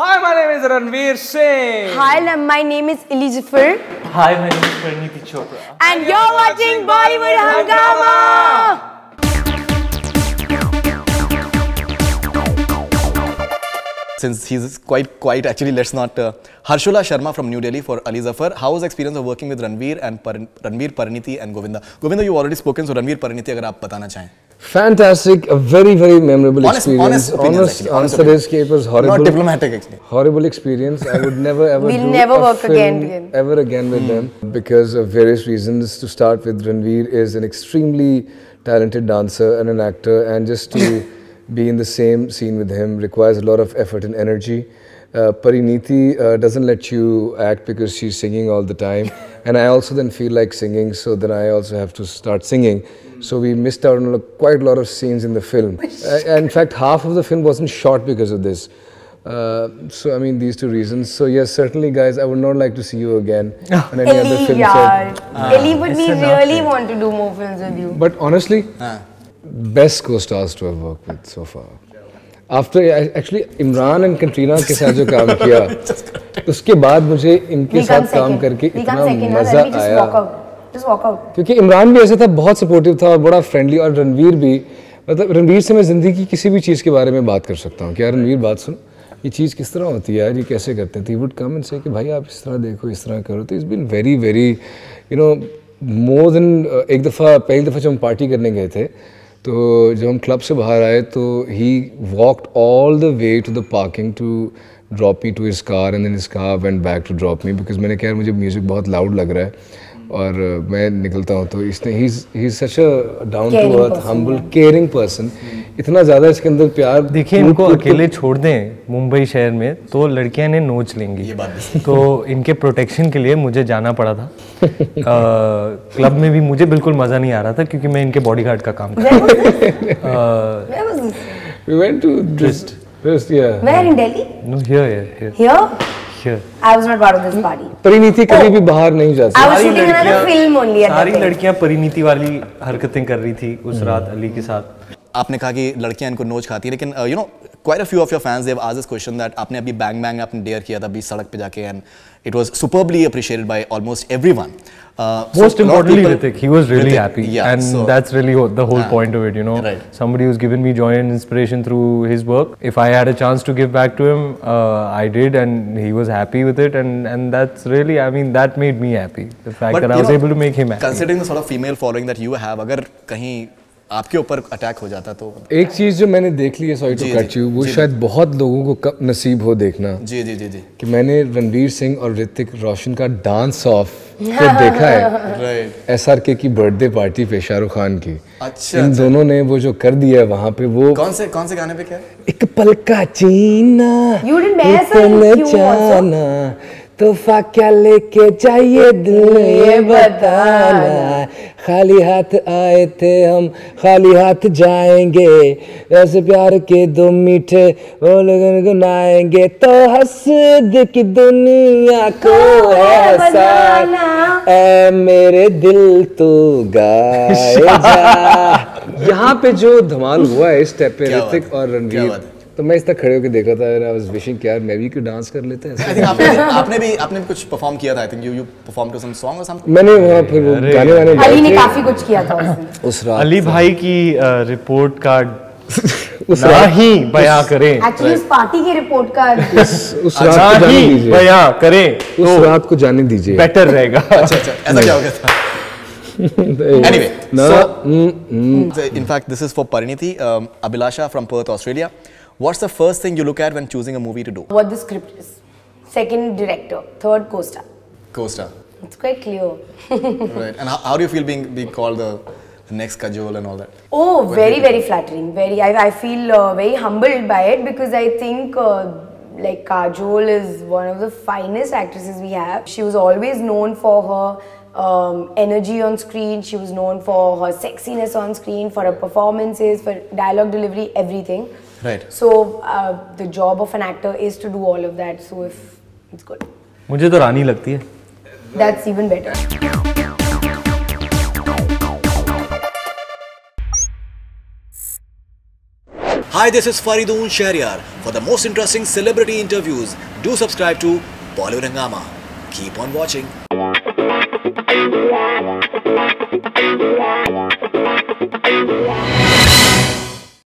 Hi, my name is Ranveer Singh. Hi, my name is Elizabeth. Hi, my name is Parineeti Chopra. And you're watching Bollywood Hungama. Since he's quite actually, let's not. Harshula Sharma from New Delhi for Ali Zafar. How was the experience of working with Ranveer and Ranveer, Parineeti and Govinda? Govinda, you've already spoken, so Ranveer, Parineeti, अगर आप बताना चाहें. Fantastic, a very memorable experience. Honest answer is कि it was horrible. Not diplomatic actually. Horrible experience. I would never ever We'll do never a work film again. Ever again with them because of various reasons. To start with, Ranveer is an extremely talented dancer and an actor, and just to be in the same scene with him requires a lot of effort and energy. Parineeti doesn't let you act because she's singing all the time, and I also then feel like singing, so then I also have to start singing. So we missed out on quite a lot of scenes in the film. In fact, half of the film wasn't shot because of this. So I mean, these two reasons. So yes, certainly guys, I would not like to see you again on any other film set. Ellie, but we really want to do more films with you. But honestly, best co-stars to have worked with so far. After actually Imran and Katrina के साथ जो काम किया, उसके बाद मुझे इनके साथ काम करके इतना मजा आया. Just walk out. क्योंकि इमरान भी ऐसा था, बहुत सपोर्टिव था और बड़ा फ्रेंडली, और रणवीर भी, मतलब रणवीर से मैं ज़िंदगी की किसी भी चीज़ के बारे में बात कर सकता हूँ कि यार रणवीर बात सुन, ये चीज़ किस तरह होती है यार, ये कैसे करते हैं. तो ही वुड कम एंड से कि भाई आप इस तरह देखो, इस तरह करो. तो it's been very you know more then. एक दफ़ा पहली दफ़ा जब हम पार्टी करने गए थे, तो जब हम क्लब से बाहर आए तो he walked all the way to the parking to drop me to his car, and then his car went back to drop me because मैंने कहा मुझे म्यूज़िक बहुत लाउड लग रहा है और मैं निकलता हूँ. तो इसने he is such a down to earth, humble, caring person. इतना ज़्यादा इसके अंदर प्यार. देखिए, इनको अकेले छोड़ दें मुंबई शहर में तो लड़कियां इन्हें नोच लेंगी. तो इनके प्रोटेक्शन के लिए मुझे जाना पड़ा था. क्लब में भी मुझे बिल्कुल मज़ा नहीं आ रहा था क्योंकि मैं इनके बॉडीगार्ड का काम कर रहा था. We went to Trist, yeah. Where in Delhi? No, here. Here? I was not part of this party. Parineeti कभी भी बाहर नहीं जाती. I was shooting another film only at that सारी time. लड़कियां परिणीति वाली हरकतें कर रही थी उस रात अली के साथ. आपने कहा कि लड़कियां इनको नोच खाती है, लेकिन you know quite a few of your fans, they've asked this question that आपने अभी Bang Bang आपने डेयर किया था 20 सड़क पे जाके, and it was superbly appreciated by almost everyone. Most importantly, Hrithik, he was really happy, yeah, and so, that's really the whole point of it, you know. Right. Somebody who's given me joy and inspiration through his work. If I had a chance to give back to him, I did, and he was happy with it, and that's really, I mean, that made me happy. The fact that I was able to make him happy. Considering the sort of female following that you have, अगर कहीं आपके ऊपर attack हो जाता तो एक चीज़ जो मैंने देख ली है, सॉरी टू कट यू, वो शायद बहुत लोगों को कब नसीब हो देखना. जी कि मैंने रणवीर सिंह और ऋतिक रोशन का डांस ऑफ को देखा है SRK की बर्थडे पार्टी पे, शाहरुख खान की. अच्छा. इन दोनों ने वो जो कर दिया है वहाँ पे, वो कौन से गाने पे क्या है? एक पल का जीना, जाना, तोहफा क्या लेके जाइए दिल ये बताना, खाली हाथ आए थे हम खाली हाथ जाएंगे, ऐसे प्यार के दो मीठे बोल गुनगुनाएंगे, तो हंस की दुनिया को ऐसा ऐ मेरे दिल तू गाए जा. यहाँ पे जो धमाल हुआ है इस स्टेप पे ऋतिक और रणवीर, तो मैं इस तक खड़े होकर देख रहा था, आई वाज विशिंग कि यार मैं भी कोई डांस कर लेते हैं. आई थिंक आपने भी कुछ परफॉर्म किया था. I think you perform to some song और समथिंग. मैंने वहां फिर वो गाने वाने अली ने काफी कुछ किया था उस रात. अली भाई की रिपोर्ट कार्ड उस रात ही बयां करें. एक्चुअली इस पार्टी की रिपोर्ट कार्ड उस रात को जाने दीजिए, बयां करें, उस रात को जाने दीजिए, बेटर रहेगा. अच्छा ऐसा क्या हो गया था? Anyway, so in fact this is for Parineeti. Abhilasha from Perth, Australia. What's the first thing you look at when choosing a movie to do? What the script is. Second, director. Third, co-star. Co-star. It's quite clear. Right. And how do you feel being called the next Kajol and all that? Oh, very flattering. I feel very humbled by it because I think like Kajol is one of the finest actresses we have. She was always known for her energy on screen. She was known for her sexiness on screen, for her performances, for dialogue delivery, everything. Right. So the job of an actor is to do all of that. So if it's good. मुझे तो रानी लगती है. That's even better. Hi, this is Faridoon Shahryar. For the most interesting celebrity interviews, do subscribe to Bollywood Hungama. Keep on watching.